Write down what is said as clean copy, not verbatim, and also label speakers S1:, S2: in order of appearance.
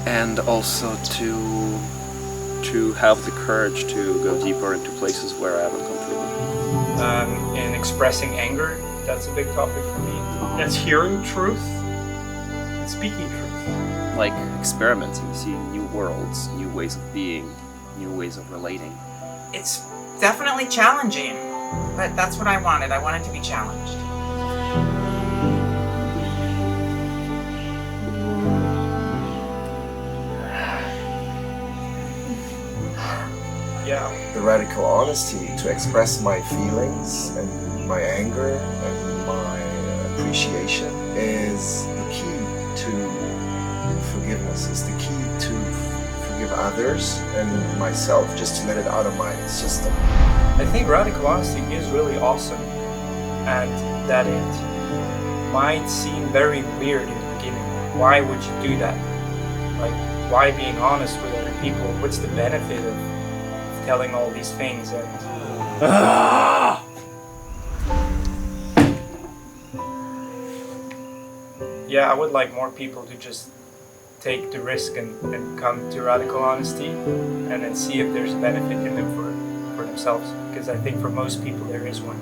S1: and also to have the courage to go deeper into places where I haven't gone through.
S2: In expressing anger, that's a big topic for me.
S3: That's hearing truth and speaking truth.
S1: Like experimenting, seeing new worlds, new ways of being, new ways of relating.
S4: It's definitely challenging, but that's what I wanted. I wanted to be challenged.
S2: Yeah.
S5: The radical honesty to express my feelings and my anger and my appreciation is the key to forgiveness, is the key to forgive others and myself, just to let it out of my system.
S2: I think radical honesty is really awesome, and that it might seem very weird in the beginning. Why would you do that? Like, why being honest with other people? What's the benefit of telling all these things? And yeah, I would like more people to just take the risk and come to radical honesty and then see if there's a benefit in them for themselves, because I think for most people there is one.